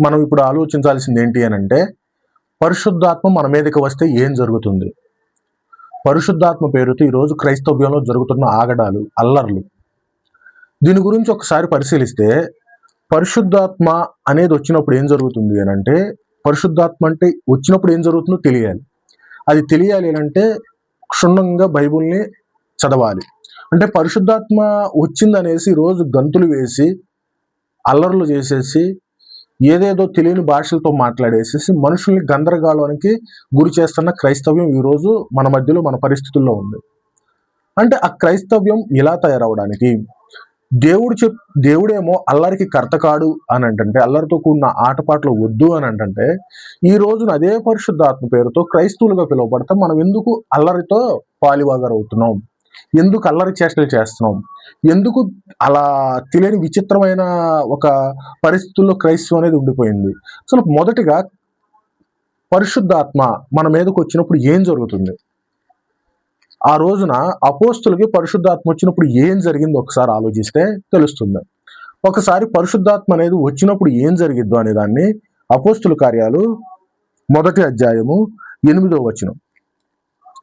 మనం ఇప్పుడు ఆలోచించాల్సింది ఏంటి అని అంటే, పరిశుద్ధాత్మ మన మీదకి వస్తే ఏం జరుగుతుంది? పరిశుద్ధాత్మ పేరుతో ఈరోజు క్రైస్తవ్యంలో జరుగుతున్న ఆగడాలు, అల్లర్లు, దీని గురించి ఒకసారి పరిశీలిస్తే, పరిశుద్ధాత్మ అనేది వచ్చినప్పుడు ఏం జరుగుతుంది అని అంటే, పరిశుద్ధాత్మ అంటే వచ్చినప్పుడు ఏం జరుగుతుందో తెలియాలి. అది తెలియాలి అంటే క్షుణ్ణంగా బైబుల్ని చదవాలి. అంటే పరిశుద్ధాత్మ వచ్చిందనేసి రోజు గంతులు వేసి, అల్లర్లు చేసేసి, ఏదేదో తెలియని భాషలతో మాట్లాడేసేసి మనుషుల్ని గందరగోళానికి గురి చేస్తున్న క్రైస్తవ్యం ఈరోజు మన మధ్యలో, మన పరిస్థితుల్లో ఉంది. అంటే ఆ క్రైస్తవ్యం ఇలా తయారవడానికి దేవుడేమో అల్లరికి కర్త కాడు అని అంటే, అల్లరితో కూడిన ఆటపాటలు వద్దు అని అంటే, ఈ రోజున అదే పరిశుద్ధాత్మ పేరుతో క్రైస్తవులుగా పిలువబడతాం. మనం ఎందుకు అల్లరితో పాలివాగరవుతున్నాం? ఎందుకు అల్లరి చేష్టలు చేస్తున్నాం? ఎందుకు అలా తెలియని విచిత్రమైన ఒక పరిస్థితుల్లో క్రైస్తవం అనేది ఉండిపోయింది? అసలు మొదటిగా పరిశుద్ధాత్మ మన మీదకి వచ్చినప్పుడు ఏం జరుగుతుంది? ఆ రోజున అపోస్తులకి పరిశుద్ధాత్మ వచ్చినప్పుడు ఏం జరిగిందో ఒకసారి ఆలోచిస్తే తెలుస్తుంది. ఒకసారి పరిశుద్ధాత్మ అనేది వచ్చినప్పుడు ఏం జరిగిద్దో అనే దాన్ని అపోస్తుల కార్యాలు 1వ అధ్యాయము 8వ వచనం.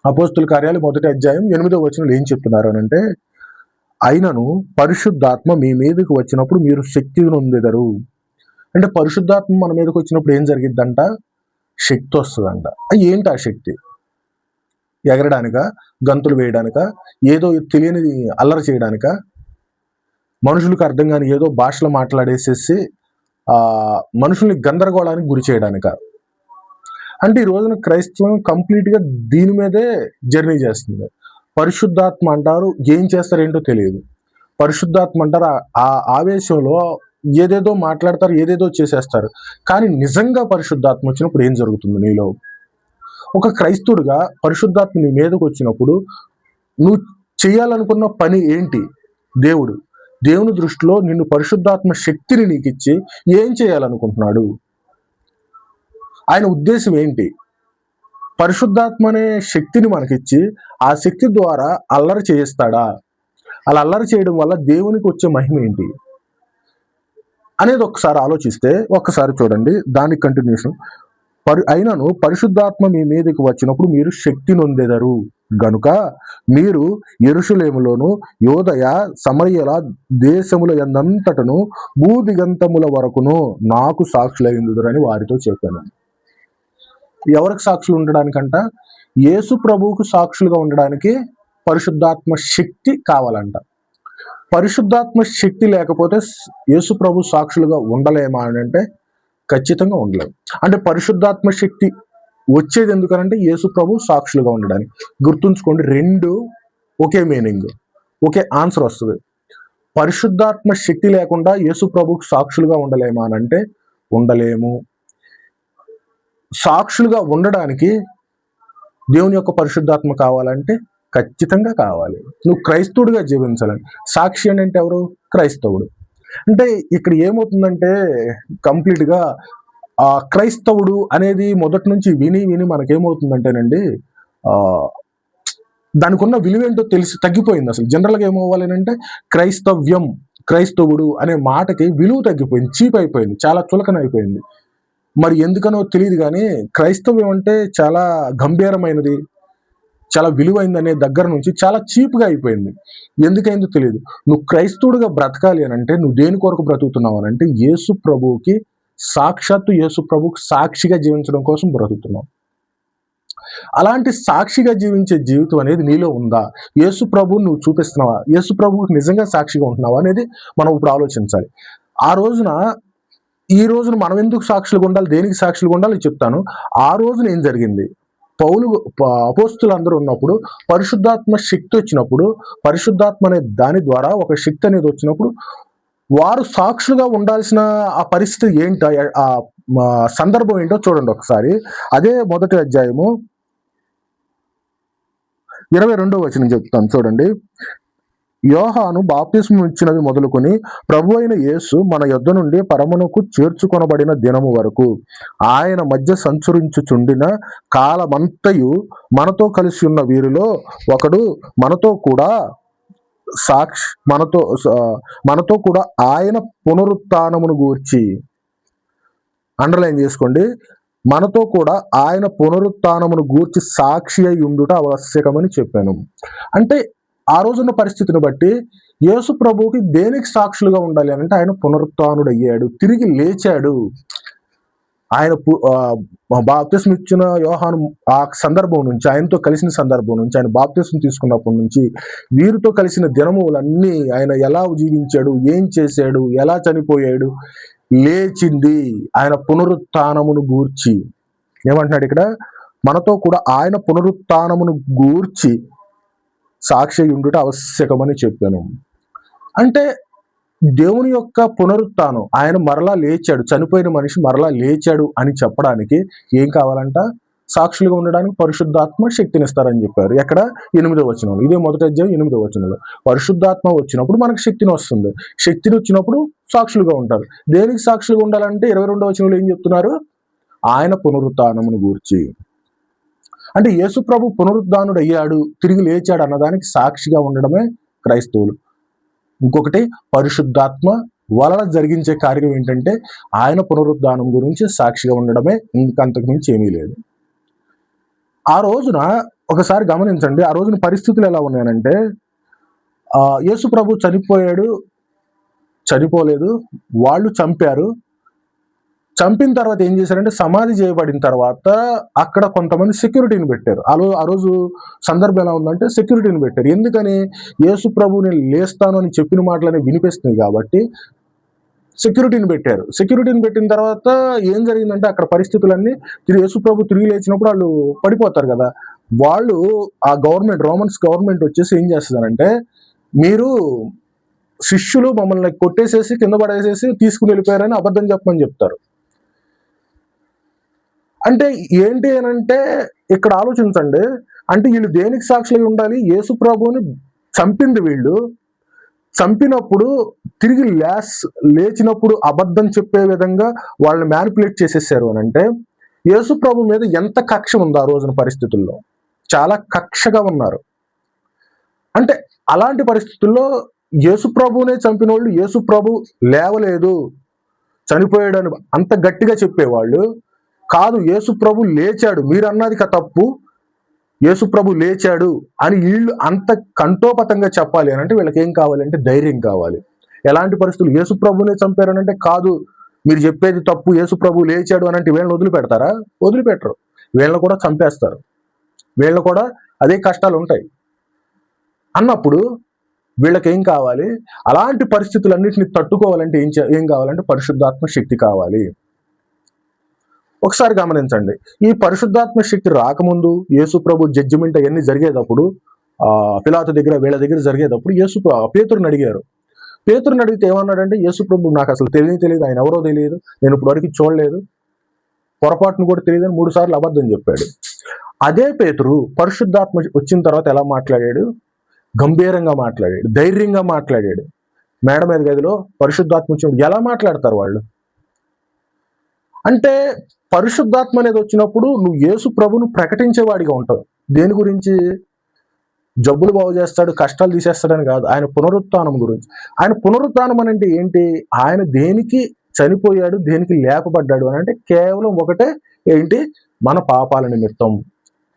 అపోస్తుల కార్యాలు 1వ అధ్యాయం 8వ వచనంలో ఏం చెప్తున్నారు అని అంటే, అయినను పరిశుద్ధాత్మ మీ మీదకి వచ్చినప్పుడు మీరు శక్తిని నొందెదరు. అంటే పరిశుద్ధాత్మ మన మీదకి వచ్చినప్పుడు ఏం జరిగిద్దంట? శక్తి వస్తుందంట. ఏంటి ఆ శక్తి? ఎగరడానిక, గంతులు వేయడానిక, ఏదో తెలియని అల్లరి చేయడానిక, మనుషులకు అర్థం కాని ఏదో భాషలు మాట్లాడేసేసి మనుషుల్ని గందరగోళానికి గురి చేయడానిక? అంటే ఈ రోజున క్రైస్తవం కంప్లీట్గా దీని మీదే జర్నీ చేస్తుంది. పరిశుద్ధాత్మ అంటారు, ఏం చేస్తారేంటో తెలియదు. పరిశుద్ధాత్మ అంటారు, ఆ ఆవేశంలో ఏదేదో మాట్లాడతారు, ఏదేదో చేసేస్తారు. కానీ నిజంగా పరిశుద్ధాత్మ వచ్చినప్పుడు ఏం జరుగుతుంది నీలో? ఒక క్రైస్తవుడిగా పరిశుద్ధాత్మ నీ మీదకి వచ్చినప్పుడు నువ్వు చేయాలనుకున్న పని ఏంటి? దేవుని దృష్టిలో నిన్ను పరిశుద్ధాత్మ శక్తిని నీకు ఇచ్చి ఏం చేయాలనుకుంటున్నాడు? ఆయన ఉద్దేశం ఏంటి? పరిశుద్ధాత్మ అనే శక్తిని మనకిచ్చి ఆ శక్తి ద్వారా అల్లరి చేయిస్తాడా? అలా అల్లరి చేయడం వల్ల దేవునికి వచ్చే మహిమ ఏంటి అనేది ఒకసారి ఆలోచిస్తే, ఒక్కసారి చూడండి దానికి కంటిన్యూషన్. అయినను పరిశుద్ధాత్మ మీ మీదకి వచ్చినప్పుడు మీరు శక్తి నొందెదరు గనుక మీరు యెరూషలేములోను యోదయ సమరయల దేశముల యందంతటను భూదిగంతముల వరకును నాకు సాక్షులైందురని వారితో చెప్పాను. ఎవరికి సాక్షులు ఉండడానికంట? యేసు ప్రభువుకు సాక్షులుగా ఉండడానికి పరిశుద్ధాత్మ శక్తి కావాలంట. పరిశుద్ధాత్మ శక్తి లేకపోతే యేసు ప్రభు సాక్షులుగా ఉండలేమా అని అంటే ఖచ్చితంగా ఉండలేము. అంటే పరిశుద్ధాత్మ శక్తి వచ్చేది ఎందుకనంటే యేసు ప్రభు సాక్షులుగా ఉండడానికి. గుర్తుంచుకోండి, రెండు ఒకే మీనింగ్, ఒకే ఆన్సర్ వస్తుంది. పరిశుద్ధాత్మ శక్తి లేకుండా యేసు ప్రభుకు సాక్షులుగా ఉండలేమా అని అంటే ఉండలేము. సాక్షులుగా ఉండడానికి దేవుని యొక్క పరిశుద్ధాత్మ కావాలంటే ఖచ్చితంగా కావాలి. నువ్వు క్రైస్తవుడిగా జీవించాలని. సాక్షి అంటే ఎవరు? క్రైస్తవుడు. అంటే ఇక్కడ ఏమవుతుందంటే కంప్లీట్గా క్రైస్తవుడు అనేది మొదటి నుంచి విని మనకేమవుతుందంటేనండి, దానికి ఉన్న విలువేంటో తెలిసి తగ్గిపోయింది. అసలు జనరల్గా ఏమవ్వాలి అంటే క్రైస్తవ్యం, క్రైస్తవుడు అనే మాటకి విలువ తగ్గిపోయింది, చీప్ అయిపోయింది, చాలా చులకన అయిపోయింది. మరి ఎందుకనో తెలియదు కానీ క్రైస్తవ్యం అంటే చాలా గంభీరమైనది, చాలా విలువైంది అనే దగ్గర నుంచి చాలా చీప్గా అయిపోయింది. ఎందుకైందో తెలియదు. నువ్వు క్రైస్తవుడిగా బ్రతకాలి అని అంటే నువ్వు దేని కొరకు బ్రతుకుతున్నావు అని అంటే యేసు ప్రభువుకి, సాక్షాత్తు యేసు ప్రభువుకి సాక్షిగా జీవించడం కోసం బ్రతుకుతున్నావు. అలాంటి సాక్షిగా జీవించే జీవితం అనేది నీలో ఉందా? యేసు ప్రభువుని నువ్వు చూపిస్తున్నావా? యేసు ప్రభువుకి నిజంగా సాక్షిగా ఉంటున్నావా అనేది మనం ఇప్పుడు ఆలోచించాలి. ఈ రోజున మనం ఎందుకు సాక్షులుగా ఉండాలి, దేనికి సాక్షులుగా ఉండాలి చెప్తాను. ఆ రోజున ఏం జరిగింది? అపోస్తులు అందరూ ఉన్నప్పుడు పరిశుద్ధాత్మ శక్తి వచ్చినప్పుడు, పరిశుద్ధాత్మ అనే దాని ద్వారా ఒక శక్తి అనేది వచ్చినప్పుడు వారు సాక్షులుగా ఉండాల్సిన ఆ పరిస్థితి ఏంటో, ఆ సందర్భం ఏంటో చూడండి ఒకసారి. అదే 1వ అధ్యాయము 22వ వచనం చెప్తాను చూడండి. యోహాను బాప్తిస్మం ఇచ్చినది మొదలుకొని ప్రభు అయిన యేసు మన యొద్ద నుండి పరమునకు చేర్చుకొనబడిన దినము వరకు ఆయన మధ్య సంచరించుచుండిన కాలమంతయు మనతో కలిసి ఉన్న వీరిలో ఒకడు మనతో కూడా ఆయన పునరుత్థానమును గూర్చి. అండర్లైన్ చేసుకోండి. మనతో కూడా ఆయన పునరుత్థానమును గూర్చి సాక్షి అయి ఉండుట ఆవశ్యకమని చెప్పాను. అంటే ఆ రోజున్న పరిస్థితిని బట్టి యేసు ప్రభువుకి దేనికి సాక్షులుగా ఉండాలి అంటే ఆయన పునరుత్థానుడు అయ్యాడు, తిరిగి లేచాడు. ఆయన బాప్తిస్మ ఇచ్చిన యోహాను ఆ సందర్భం నుంచి, ఆయనతో కలిసిన సందర్భం నుంచి, ఆయన బాప్తిస్మ తీసుకున్నప్పటి నుంచి వీరితో కలిసిన దినములన్నీ ఆయన ఎలా జీవించాడు, ఏం చేశాడు, ఎలా చనిపోయాడు, లేచింది ఆయన పునరుత్థానమును గూర్చి. ఏమంటున్నాడు ఇక్కడ? మనతో కూడా ఆయన పునరుత్థానమును గూర్చి సాక్షి ఉండుట ఆవశ్యకమని చెప్పాను. అంటే దేవుని యొక్క పునరుత్థానం, ఆయన మరలా లేచాడు, చనిపోయిన మనిషి మరలా లేచాడు అని చెప్పడానికి ఏం కావాలంట? సాక్షులుగా ఉండడానికి పరిశుద్ధాత్మ శక్తినిస్తారని చెప్పారు. ఎక్కడ? 8వ వచనంలో. ఇదే మొదటి అధ్యాయం 8వ వచనంలో. పరిశుద్ధాత్మ వచ్చినప్పుడు మనకు శక్తిని వస్తుంది. శక్తిని వచ్చినప్పుడు సాక్షులుగా ఉంటారు. దేనికి సాక్షులుగా ఉండాలంటే 22వ వచనంలో ఏం చెప్తున్నారు? ఆయన పునరుత్థానమును గూర్చి. అంటే యేసు ప్రభు పునరుద్ధానుడు అయ్యాడు, తిరిగి లేచాడు అన్నదానికి సాక్షిగా ఉండడమే క్రైస్తవులు. ఇంకొకటి, పరిశుద్ధాత్మ వలన జరిగించే కార్యం ఏంటంటే ఆయన పునరుద్ధానం గురించి సాక్షిగా ఉండడమే, ఇంకంతకు మించి ఏమీ లేదు. ఆ రోజున ఒకసారి గమనించండి, ఆ రోజున పరిస్థితులు ఎలా ఉన్నాయనంటే యేసు ప్రభు చనిపోలేదు, వాళ్ళు చంపారు. చంపిన తర్వాత ఏం చేశారంటే సమాధి చేయబడిన తర్వాత అక్కడ కొంతమంది సెక్యూరిటీని పెట్టారు. ఆ రోజు సందర్భం ఎలా ఉందంటే సెక్యూరిటీని పెట్టారు. ఎందుకని? యేసు ప్రభు నేను లేస్తాను అని చెప్పిన మాటలని వినిపిస్తుంది కాబట్టి సెక్యూరిటీని పెట్టారు. సెక్యూరిటీని పెట్టిన తర్వాత ఏం జరిగిందంటే అక్కడ పరిస్థితులన్నీ యేసు ప్రభు తిరిగి లేచినప్పుడు వాళ్ళు పడిపోతారు కదా. వాళ్ళు ఆ రోమన్స్ గవర్నమెంట్ వచ్చేసి ఏం చేస్తుందంటే, మీరు శిష్యులు మమ్మల్ని కొట్టేసేసి కింద పడేసేసి తీసుకుని వెళ్ళిపోయారని అబద్ధం చెప్పమని చెప్తారు. అంటే ఏంటి అని అంటే ఇక్కడ ఆలోచించండి, అంటే వీళ్ళు దేనికి సాక్షులై ఉండాలి? యేసు ప్రభువుని చంపింది వీళ్ళు. చంపినప్పుడు తిరిగి లేచినప్పుడు అబద్ధం చెప్పే విధంగా వాళ్ళని మ్యానిపులేట్ చేసేసారు అని అంటే యేసు ప్రభు మీద ఎంత కక్ష ఉందో ఆ రోజున పరిస్థితుల్లో, చాలా కక్షగా ఉన్నారు. అంటే అలాంటి పరిస్థితుల్లో యేసు ప్రభువునే చంపిన వాళ్ళు యేసు ప్రభు లేవలేదు, చనిపోయాడు అని అంత గట్టిగా చెప్పేవాళ్ళు కాదు, యేసు ప్రభు లేచాడు, మీరు అన్నది తప్పు, యేసు ప్రభు లేచాడు అని వీళ్ళు అంత కంఠోపతంగా చెప్పాలి అని అంటే వీళ్ళకి ఏం కావాలంటే ధైర్యం కావాలి. ఎలాంటి పరిస్థితులు? యేసు ప్రభునే చంపారని అంటే కాదు, మీరు చెప్పేది తప్పు, యేసు ప్రభు లేచాడు అని అంటే వీళ్ళని వదిలిపెడతారా? వదిలిపెట్టరు. వీళ్ళని కూడా చంపేస్తారు. వీళ్ళని కూడా అదే కష్టాలు ఉంటాయి. అన్నప్పుడు వీళ్ళకి ఏం కావాలి? అలాంటి పరిస్థితులన్నింటినీ తట్టుకోవాలంటే ఏం కావాలంటే పరిశుద్ధాత్మ శక్తి కావాలి. ఒకసారి గమనించండి, ఈ పరిశుద్ధాత్మ శక్తి రాకముందు యేసు ప్రభు జడ్జిమెంట్ అవన్నీ జరిగేటప్పుడు పిలాతు దగ్గర వీళ్ళ దగ్గర జరిగేటప్పుడు పేతురుని అడిగారు. పేతురుని అడిగితే ఏమన్నాడంటే, యేసు ప్రభు నాకు అసలు తెలియదు, ఆయన ఎవరో తెలియదు, నేను ఇప్పుడు వరకు చూడలేదు, పొరపాటును కూడా తెలియదు అని 3 సార్లు అబద్ధం చెప్పాడు. అదే పేతురు పరిశుద్ధాత్మ వచ్చిన తర్వాత ఎలా మాట్లాడాడు? గంభీరంగా మాట్లాడాడు, ధైర్యంగా మాట్లాడాడు. మేడ మీద గదిలో పరిశుద్ధాత్మ వచ్చినప్పుడు ఎలా మాట్లాడతారు వాళ్ళు? అంటే పరిశుద్ధాత్మ అనేది వచ్చినప్పుడు నువ్వు యేసు ప్రభును ప్రకటించేవాడిగా ఉంటావు. దేని గురించి? జబ్బులు బాగు చేస్తాడు, కష్టాలు తీసేస్తాడని కాదు, ఆయన పునరుత్థానం గురించి. ఆయన పునరుత్థానం అంటే ఏంటి? ఆయన దేనికి చనిపోయాడు, దేనికి లేపబడ్డాడు అని అంటే కేవలం ఒకటే, ఏంటి? మన పాపాల నిమిత్తం.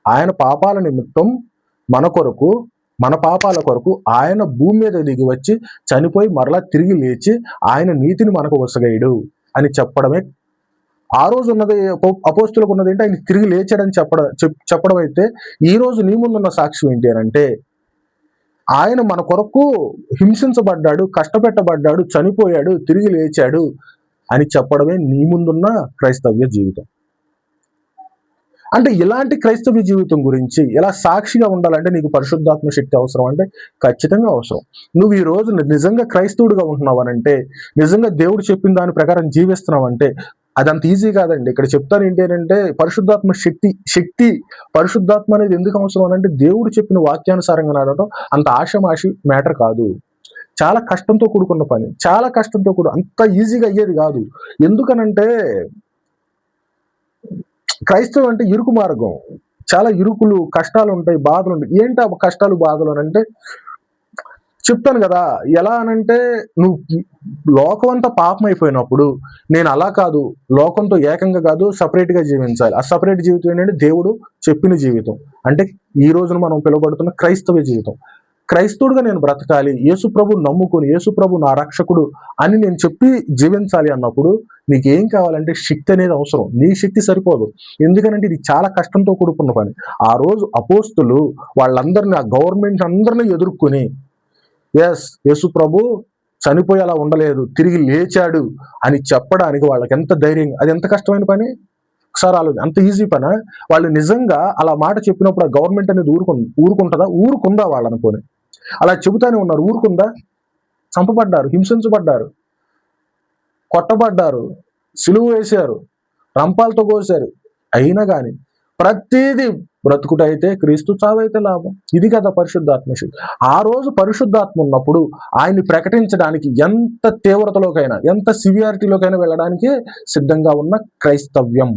ఆయన పాపాల నిమిత్తం మన కొరకు, మన పాపాల కొరకు ఆయన భూమి మీద దిగి వచ్చి చనిపోయి మరలా తిరిగి లేచి ఆయన నీతిని మనకు వసగాడు అని చెప్పడమే ఆ రోజు ఉన్నది. అపోస్తులకు ఉన్నది ఏంటి? ఆయన తిరిగి లేచాడని చెప్పడం అయితే ఈ రోజు నీ ముందున్న సాక్ష్యం ఏంటి అని అంటే ఆయన మన కొరకు హింసించబడ్డాడు, కష్టపెట్టబడ్డాడు, చనిపోయాడు, తిరిగి లేచాడు అని చెప్పడమే నీ ముందున్న క్రైస్తవ్య జీవితం. అంటే ఇలాంటి క్రైస్తవ జీవితం గురించి ఎలా సాక్షిగా ఉండాలంటే నీకు పరిశుద్ధాత్మ శక్తి అవసరం అంటే ఖచ్చితంగా అవసరం. నువ్వు ఈ రోజు నిజంగా క్రైస్తవుడిగా ఉంటున్నావు అనంటే, నిజంగా దేవుడు చెప్పిన దాని ప్రకారం జీవిస్తున్నావు అంటే అదంత ఈజీ కాదండి. ఇక్కడ చెప్తాను ఏంటి అంటే పరిశుద్ధాత్మ శక్తి పరిశుద్ధాత్మ అనేది ఎందుకు అవసరం అనంటే దేవుడు చెప్పిన వాక్యానుసారంగా నడవడం అంత ఆషమాషి మ్యాటర్ కాదు. చాలా కష్టంతో కూడుకున్న పని, చాలా కష్టంతో అంత ఈజీగా అయ్యేది కాదు. ఎందుకనంటే క్రైస్తవం అంటే ఇరుకు మార్గం, చాలా ఇరుకులు, కష్టాలు ఉంటాయి, బాధలు ఉంటాయి. ఏంటి ఆ కష్టాలు, బాధలు అని అంటే చెప్తాను కదా, ఎలా అనంటే నువ్వు లోకం అంతా పాపం అయిపోయినప్పుడు నేను అలా కాదు, లోకంతో ఏకంగా కాదు, సపరేట్ గా జీవించాలి. ఆ సపరేట్ జీవితం ఏంటంటే దేవుడు చెప్పిన జీవితం, అంటే ఈ రోజున మనం పిలువబడుతున్న క్రైస్తవ జీవితం. క్రైస్తవుడిగా నేను బ్రతకాలి, యేసు ప్రభు నమ్ముకుని యేసు ప్రభు నా రక్షకుడు అని నేను చెప్పి జీవించాలి అన్నప్పుడు నీకేం కావాలంటే శక్తి అనేది అవసరం. నీ శక్తి సరిపోదు, ఎందుకనంటే ఇది చాలా కష్టంతో కూడుకున్న పని. ఆ రోజు అపోస్తులు వాళ్ళందరినీ, ఆ గవర్నమెంట్ అందరినీ ఎదుర్కొని, యేసు ప్రభు చనిపోయి అలా ఉండలేదు, తిరిగి లేచాడు అని చెప్పడానికి వాళ్ళకి ఎంత ధైర్యం, అది ఎంత కష్టమైన పని ఒకసారి ఆలోచన. అంత ఈజీ పనా? వాళ్ళు నిజంగా అలా మాట చెప్పినప్పుడు ఆ గవర్నమెంట్ అనేది ఊరుకుంటుందా? ఊరుకుందా వాళ్ళు అనుకోని అలా చెబుతానే ఉన్నారు. ఊరుకుందా? చంపబడ్డారు, హింసించబడ్డారు, కొట్టబడ్డారు, సిలువ వేశారు, రంపాలతో కోసారు. అయినా కానీ ప్రతిదీ బ్రతుకుటైతే క్రీస్తు, చావైతే లాభం. ఇది కదా పరిశుద్ధాత్మ శక్తి. ఆ రోజు పరిశుద్ధాత్మ ఉన్నప్పుడు ఆయన్ని ప్రకటించడానికి ఎంత తీవ్రతలోకైనా, ఎంత సివియారిటీలోకైనా వెళ్ళడానికి సిద్ధంగా ఉన్న క్రైస్తవ్యం.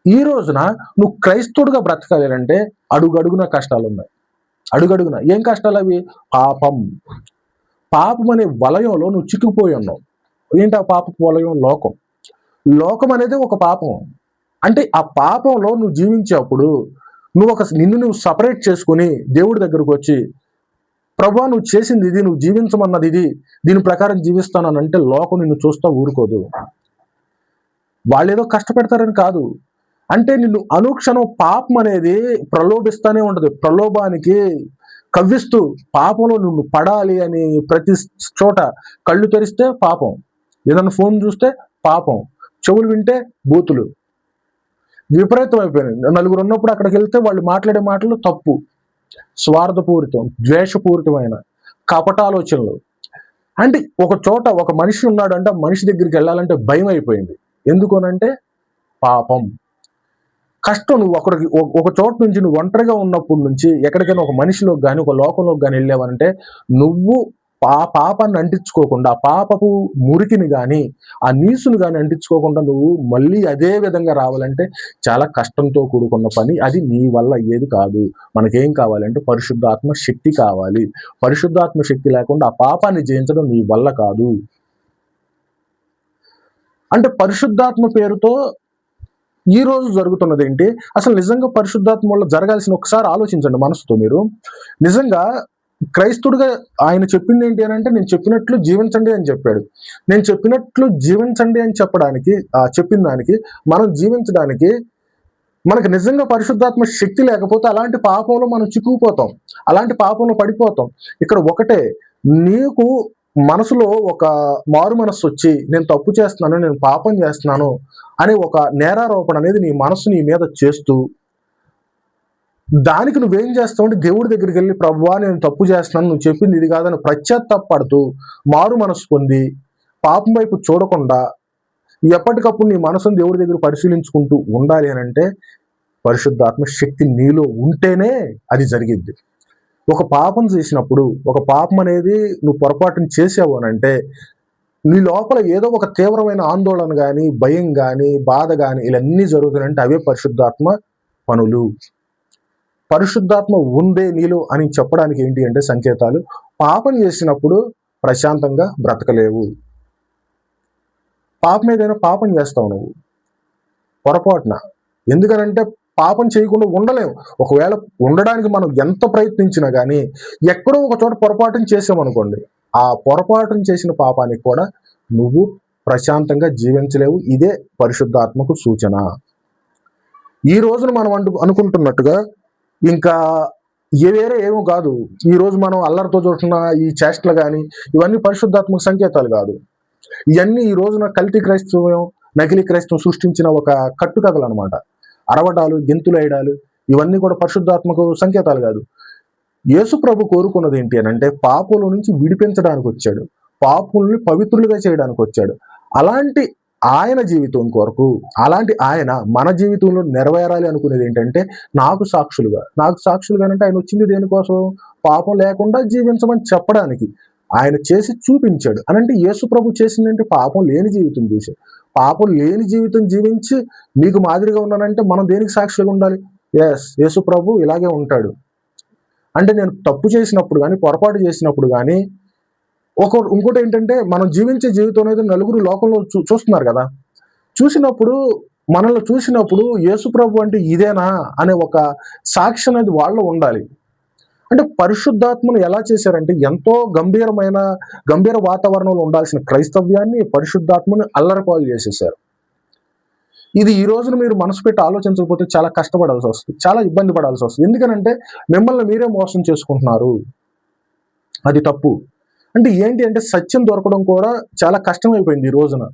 ఈ రోజున నువ్వు క్రైస్తవుడిగా బ్రతకాలి అంటే అడుగడుగున కష్టాలు ఉన్నాయి. అడుగడుగున ఏం కష్టాలు అవి? పాపం. పాపం అనే వలయంలో నువ్వు చిక్కుపోయి ఉన్నావు. ఏంటి ఆ పాపపు వలయం? లోకం. లోకం అనేది ఒక పాపం. అంటే ఆ పాపంలో నువ్వు జీవించేప్పుడు నిన్ను నువ్వు సపరేట్ చేసుకుని దేవుడి దగ్గరకు వచ్చి, ప్రభువా నువ్వు చేసింది ఇది, నువ్వు జీవించమన్నది ఇది, దీని ప్రకారం జీవిస్తాను అంటే లోకం నిన్ను చూస్తా ఊరుకోదు. వాళ్ళు ఏదో కష్టపెడతారని కాదు, అంటే నిన్ను అనుక్షణం పాపం అనేది ప్రలోభిస్తానే ఉంటది. ప్రలోభానికి కవ్విస్తూ పాపంలో నువ్వు పడాలి అని ప్రతి చోట కళ్ళు తెరిస్తే పాపం, ఏదన్నా ఫోన్ చూస్తే పాపం, చెవులు వింటే బూతులు, విపరీతం అయిపోయినాయి. నలుగురు ఉన్నప్పుడు అక్కడికి వెళ్తే వాళ్ళు మాట్లాడే మాటలు తప్పు, స్వార్థపూరితం, ద్వేషపూరితమైన కపటాలోచనలు. అంటే ఒక చోట ఒక మనిషి ఉన్నాడు అంటే ఆ మనిషి దగ్గరికి వెళ్ళాలంటే భయం అయిపోయింది. ఎందుకనంటే పాపం. కష్టం. నువ్వు ఒక చోట నుంచి నువ్వు ఒంటరిగా ఉన్నప్పటి నుంచి ఎక్కడికైనా ఒక మనిషిలోకి కానీ ఒక లోకంలోకి కానీ వెళ్ళావంటే నువ్వు పాపాన్ని అంటించుకోకుండా, ఆ పాపపు మురికిని కానీ ఆ నీసుని కానీ అంటించుకోకుండా నువ్వు మళ్ళీ అదే విధంగా రావాలంటే చాలా కష్టంతో కూడుకున్న పని. అది నీ వల్ల అయ్యేది కాదు. మనకేం కావాలంటే పరిశుద్ధాత్మ శక్తి కావాలి. పరిశుద్ధాత్మ శక్తి లేకుండా ఆ పాపాన్ని జయించడం నీ వల్ల కాదు. అంటే పరిశుద్ధాత్మ పేరుతో ఈ రోజు జరుగుతున్నది ఏంటి? అసలు నిజంగా పరిశుద్ధాత్మ వల్ల జరగాల్సిన ఒకసారి ఆలోచించండి మనసుతో మీరు. నిజంగా క్రైస్తుడిగా ఆయన చెప్పింది ఏంటి అని అంటే, నేను చెప్పినట్లు జీవించండి అని చెప్పాడు. నేను చెప్పినట్లు జీవించండి అని చెప్పిన దానికి మనం జీవించడానికి మనకు నిజంగా పరిశుద్ధాత్మ శక్తి లేకపోతే అలాంటి పాపంలో మనం చిక్కుకుపోతాం, అలాంటి పాపంలో పడిపోతాం. ఇక్కడ ఒకటే, నీకు మనసులో ఒక మారు మనస్సు వచ్చి నేను తప్పు చేస్తున్నాను, నేను పాపం చేస్తున్నాను అనే ఒక నేరారోపణ అనేది నీ మనసు నీ మీద చేస్తూ, దానికి నువ్వేం చేస్తావు అంటే దేవుడి దగ్గరికి వెళ్ళి, ప్రభువా నేను తప్పు చేస్తున్నాను, నువ్వు చెప్పింది ఇది కాదని పశ్చాత్తాపడుతూ మారు మనసు పొంది పాపం వైపు చూడకుండా ఎప్పటికప్పుడు నీ మనసును దేవుడి దగ్గర పరిశీలించుకుంటూ ఉండాలి అని అంటే పరిశుద్ధాత్మ శక్తి నీలో ఉంటేనే అది జరిగిద్ది. ఒక పాపం చేసినప్పుడు, ఒక పాపం అనేది నువ్వు పొరపాటుని చేసావు అని అంటే నీ లోపల ఏదో ఒక తీవ్రమైన ఆందోళన కానీ, భయం కానీ, బాధ కానీ ఇవన్నీ జరుగుతాయంటే అవే పరిశుద్ధాత్మ పనులు. పరిశుద్ధాత్మ ఉందే నీలో అని చెప్పడానికి ఏంటి అంటే సంకేతాలు. పాపం చేసినప్పుడు ప్రశాంతంగా బ్రతకలేవు. పాపం ఏదైనా పాపం చేస్తావు నువ్వు పొరపాటున, ఎందుకనంటే పాపం చేయకుండా ఉండలేము. ఒకవేళ ఉండడానికి మనం ఎంత ప్రయత్నించినా కానీ ఎక్కడో ఒక చోట పొరపాటుని చేసామనుకోండి, ఆ పొరపాటును చేసిన పాపానికి కూడా నువ్వు ప్రశాంతంగా జీవించలేవు. ఇదే పరిశుద్ధాత్మకు సూచన. ఈ రోజున మనం అనుకుంటున్నట్టుగా ఇంకా వేరే ఏమో కాదు. ఈ రోజు మనం అల్లరితో చూస్తున్న ఈ చేష్టలు కానీ ఇవన్నీ పరిశుద్ధాత్మక సంకేతాలు కాదు. ఇవన్నీ ఈ రోజున కల్తీ క్రైస్తవం, నకిలీ క్రైస్తవం సృష్టించిన ఒక కట్టుకథలు అనమాట. అరవటాలు, గెంతులు వేయడాలు ఇవన్నీ కూడా పరిశుద్ధాత్మకు సంకేతాలు కాదు. యేసు ప్రభు కోరుకున్నది ఏంటి అని అంటే పాపుల నుంచి విడిపించడానికి వచ్చాడు, పాపుల్ని పవిత్రులుగా చేయడానికి వచ్చాడు. అలాంటి ఆయన జీవితం కొరకు, అలాంటి ఆయన మన జీవితంలో నెరవేరాలి అనుకునేది ఏంటంటే నాకు సాక్షులుగా అంటే ఆయన వచ్చింది దేనికోసం? పాపం లేకుండా జీవించమని చెప్పడానికి. ఆయన చేసి చూపించాడు అనంటే యేసు ప్రభు చేసిందంటే పాపం లేని జీవితం చూశాడు. పాపం లేని జీవితం జీవించి మీకు మాదిరిగా ఉన్నానంటే మనం దేనికి సాక్షిగా ఉండాలి? యేసు ప్రభు ఇలాగే ఉంటాడు అంటే నేను తప్పు చేసినప్పుడు కానీ, పొరపాటు చేసినప్పుడు కానీ, ఇంకోటి ఏంటంటే మనం జీవించే జీవితం అనేది నలుగురు లోకంలో చూస్తున్నారు కదా. చూసినప్పుడు మనల్ని చూసినప్పుడు యేసుప్రభు అంటే ఇదేనా అనే ఒక సాక్షి అనేది వాళ్ళలో ఉండాలి. అంటే పరిశుద్ధాత్మను ఎలా చేశారంటే ఎంతో గంభీర వాతావరణంలో ఉండాల్సిన క్రైస్తవ్యాన్ని పరిశుద్ధాత్మను అల్లరిపాలు చేసేసారు. ఇది ఈ రోజున మీరు మనసు పెట్టి ఆలోచించకపోతే చాలా కష్టపడాల్సి వస్తుంది, చాలా ఇబ్బంది పడాల్సి వస్తుంది. ఎందుకనంటే మిమ్మల్ని మీరే మోసం చేసుకుంటున్నారు. అది తప్పు. అంటే ఏంటి అంటే సత్యం దొరకడం కూడా చాలా కష్టమైపోయింది ఈ రోజున.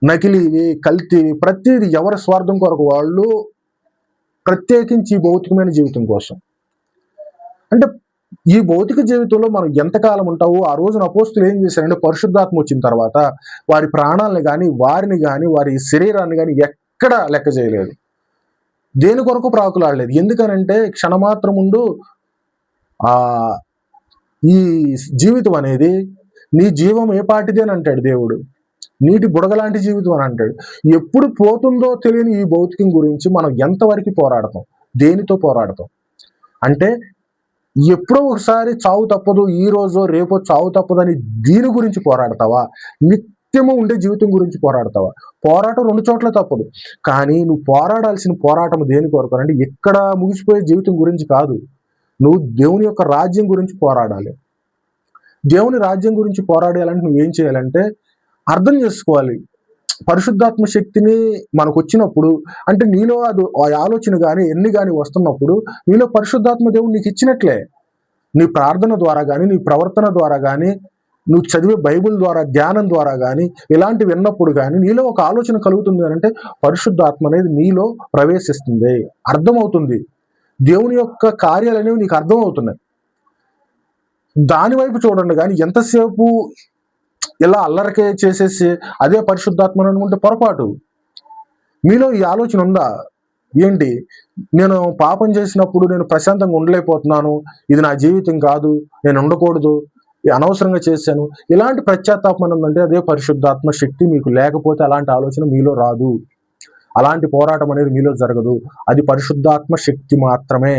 నకిలీవి, కల్తీవి, ప్రతిది ఎవరి స్వార్థం కొరకు వాళ్ళు, ప్రత్యేకించి భౌతికమైన జీవితం కోసం. అంటే ఈ భౌతిక జీవితంలో మనం ఎంతకాలం ఉంటావో ఆ రోజున అపోస్తులు ఏం చేశారంటే పరిశుద్ధాత్మ వచ్చిన తర్వాత వారి ప్రాణాలను కానీ, వారిని కానీ, వారి శరీరాన్ని కానీ ఎక్కడ లెక్క చేయలేదు, దేని కొరకు ప్రాకులాడలేదు. ఎందుకనంటే క్షణమాత్రం ముందు ఈ జీవితం అనేది నీ జీవం ఏ పాటిది అని అంటాడు దేవుడు. నీటి బుడగలాంటి జీవితం అని అంటాడు. ఎప్పుడు పోతుందో తెలియని ఈ భౌతికం గురించి మనం ఎంతవరకు పోరాడతాం, దేనితో పోరాడతాం అంటే ఎప్పుడో ఒకసారి చావు తప్పదు, ఈ రోజు రేపో చావు తప్పదని దీని గురించి పోరాడతావా? నిత్యము ఉండే జీవితం గురించి పోరాడతావా? పోరాటం 2 చోట్ల తప్పదు, కానీ నువ్వు పోరాడాల్సిన పోరాటం దేని కొరకు అంటే ఎక్కడ ముగిసిపోయే జీవితం గురించి కాదు. నువ్వు దేవుని యొక్క రాజ్యం గురించి పోరాడాలి. దేవుని రాజ్యం గురించి పోరాడాలంటే నువ్వేం చేయాలంటే అర్థం చేసుకోవాలి. పరిశుద్ధాత్మ శక్తిని మనకు వచ్చినప్పుడు అంటే నీలో అది ఆ ఆలోచన కానీ ఎన్ని కానీ వస్తున్నప్పుడు నీలో పరిశుద్ధాత్మ దేవుడు నీకు ఇచ్చినట్లే. నీ ప్రార్థన ద్వారా కానీ, నీ ప్రవర్తన ద్వారా కానీ, నువ్వు చదివే బైబిల్ ద్వారా, ధ్యానం ద్వారా కానీ, ఇలాంటివి విన్నప్పుడు కానీ నీలో ఒక ఆలోచన కలుగుతుంది అంటే పరిశుద్ధాత్మ అనేది నీలో ప్రవేశిస్తుంది, అర్థమవుతుంది. దేవుని యొక్క కార్యాలు అనేవి నీకు అర్థమవుతున్నాయి. దాని వైపు చూడండి. కానీ ఎంతసేపు ఇలా అల్లరికే చేసేసి అదే పరిశుద్ధాత్మను అనుకుంటే పొరపాటు. మీలో ఈ ఆలోచన ఉందా? ఏంటి, నేను పాపం చేసినప్పుడు నేను ప్రశాంతంగా ఉండలేకపోతున్నాను, ఇది నా జీవితం కాదు, నేను ఉండకూడదు, అనవసరంగా చేశాను, ఇలాంటి పశ్చాత్తాపం ఉందంటే అదే పరిశుద్ధాత్మ శక్తి మీకు లేకపోతే అలాంటి ఆలోచన మీలో రాదు, అలాంటి పోరాటం అనేది మీలో జరగదు. అది పరిశుద్ధాత్మ శక్తి మాత్రమే.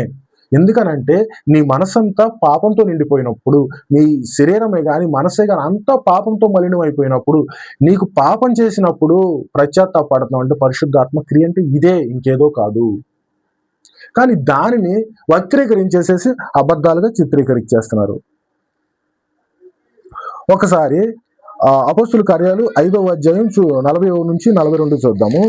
ఎందుకనంటే నీ మనసంతా పాపంతో నిండిపోయినప్పుడు, నీ శరీరమే కానీ మనసే కానీ అంతా పాపంతో మలినం అయిపోయినప్పుడు, నీకు పాపం చేసినప్పుడు పశ్చాత్తాపడుతున్నావు అంటే పరిశుద్ధాత్మ క్రియ అంటే ఇదే, ఇంకేదో కాదు. కానీ దానిని వక్రీకరించేసేసి అబద్ధాలుగా చిత్రీకరించేస్తున్నారు. ఒకసారి అపోస్తుల కార్యాలు 5వ అధ్యాయం 41 నుంచి 42 చూద్దాము.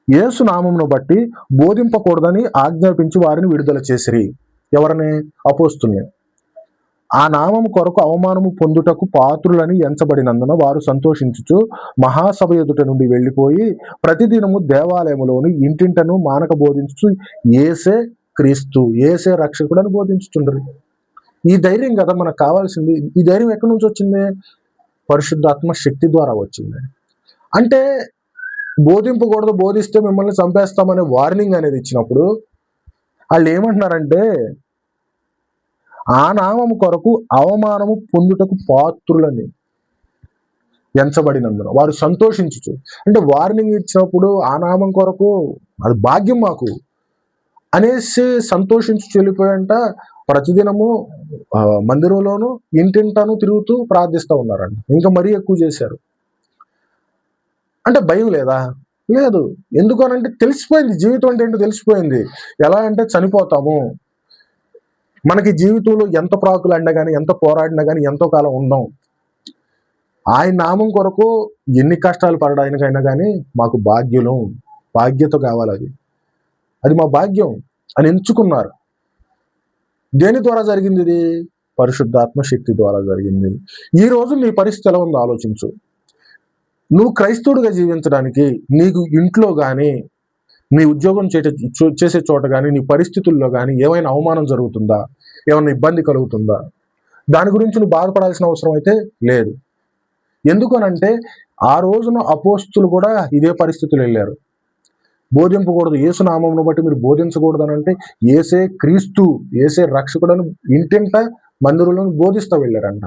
యేసు నామమును బట్టి బోధింపకూడదని ఆజ్ఞాపించి వారిని విడుదల చేసిరి. ఎవరని? అపోస్తుల్ని. ఆ నామము కొరకు అవమానము పొందుటకు పాత్రులని ఎంచబడినందున వారు సంతోషించుచు మహాసభ ఎదుట నుండి వెళ్ళిపోయి ప్రతిదినము దేవాలయములోని ఇంటింటను మానక బోధించు యేసే క్రీస్తు, యేసే రక్షకుడు అని బోధించుచుండ్రు. ఈ ధైర్యం కదా మనకు కావాల్సింది. ఈ ధైర్యం ఎక్కడి నుంచి వచ్చింది? పరిశుద్ధాత్మ శక్తి ద్వారా వచ్చింది. అంటే బోధింపకూడదు, బోధిస్తే మిమ్మల్ని చంపేస్తామనే వార్నింగ్ అనేది ఇచ్చినప్పుడు వాళ్ళు ఏమంటున్నారంటే ఆ నామము కొరకు అవమానము పొందుటకు పాత్రులని ఎంచబడినందున వారు సంతోషించు. అంటే వార్నింగ్ ఇచ్చినప్పుడు ఆ నామం కొరకు అది భాగ్యం మాకు అనేసి సంతోషించి వెళ్ళిపోయంట. ప్రతిదినము మందిరంలోను ఇంటింటాను తిరుగుతూ ప్రార్థిస్తూ ఉన్నారంట. ఇంకా మరీ ఎక్కువ చేశారు. అంటే భయం లేదా? లేదు. ఎందుకనంటే తెలిసిపోయింది, జీవితం అంటే ఏంటో తెలిసిపోయింది. ఎలా అంటే చనిపోతాము, మనకి జీవితంలో ఎంత ప్రాకులాడినా కానీ, ఎంత పోరాడినా కానీ ఎంతో కాలం ఉందాం. ఆయన నామం కొరకు ఎన్ని కష్టాలు పడడానికైనా కానీ మాకు బాధ్యత కావాలి, అది మా భాగ్యం అని ఎంచుకున్నారు. దేని ద్వారా జరిగింది? ఇది పరిశుద్ధాత్మ శక్తి ద్వారా జరిగింది. ఈ రోజు నీ పరిస్థితి ఎలా ఉందో ఆలోచించు. నువ్వు క్రైస్తవుడిగా జీవించడానికి నీకు ఇంట్లో కానీ, నీ ఉద్యోగం చేసే చోట కానీ, నీ పరిస్థితుల్లో కానీ ఏమైనా అవమానం జరుగుతుందా? ఏమైనా ఇబ్బంది కలుగుతుందా? దాని గురించి నువ్వు బాధపడాల్సిన అవసరం అయితే లేదు. ఎందుకనంటే ఆ రోజున అపోస్తులు కూడా ఇదే పరిస్థితులు వెళ్ళారు. బోధింపకూడదు, యేసు నామమును బట్టి మీరు బోధించకూడదు అని అంటే యేసే క్రీస్తు, యేసే రక్షకుడని ఇంటింట మందిరంలో బోధిస్తూ వెళ్ళారంట.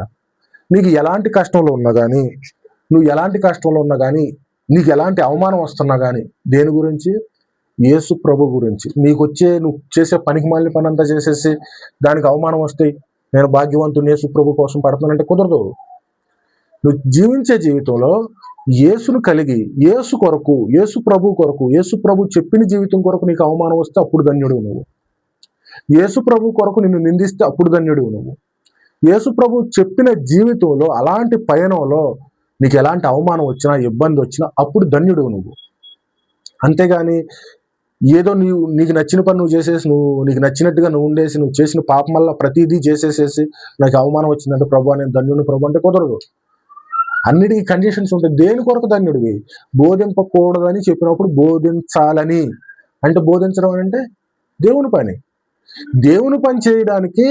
నీకు ఎలాంటి కష్టంలో ఉన్నా కానీ, నువ్వు ఎలాంటి కష్టంలో ఉన్నా కానీ నీకు ఎలాంటి అవమానం వస్తున్నా కానీ దేని గురించి? యేసు ప్రభు గురించి. నువ్వు చేసే పనికి మాలిన పని అంతా చేసేసి దానికి అవమానం వస్తాయి, నేను భాగ్యవంతుని యేసు ప్రభు కోసం పడుతున్నానంటే కుదరదు. నువ్వు జీవించే జీవితంలో యేసును కలిగి యేసు కొరకు, యేసు ప్రభు కొరకు, యేసు ప్రభు చెప్పిన జీవితం కొరకు నీకు అవమానం వస్తే అప్పుడు ధన్యుడు నువ్వు. యేసు ప్రభు కొరకు నిన్ను నిందిస్తే అప్పుడు ధన్యుడు నువ్వు. యేసు ప్రభు చెప్పిన జీవితంలో అలాంటి పయనంలో నీకు ఎలాంటి అవమానం వచ్చినా, ఇబ్బంది వచ్చినా అప్పుడు ధన్యుడు నువ్వు. అంతేగాని ఏదో నీకు నచ్చిన పని నువ్వు చేసేసి, నీకు నచ్చినట్టుగా నువ్వు ఉండేసి, నువ్వు చేసిన పాపం వల్ల ప్రతిదీ చేసేసేసి నాకు అవమానం వచ్చిందంటే ప్రభు నేను ధన్యుడు ప్రభు అంటే కుదరదు. అన్నిటికీ కండిషన్స్ ఉంటాయి. దేని కొరకు ధన్యుడివి? బోధింపకూడదని చెప్పినప్పుడు బోధించాలని. అంటే బోధించడం అంటే దేవుని పని. దేవుని పని చేయడానికి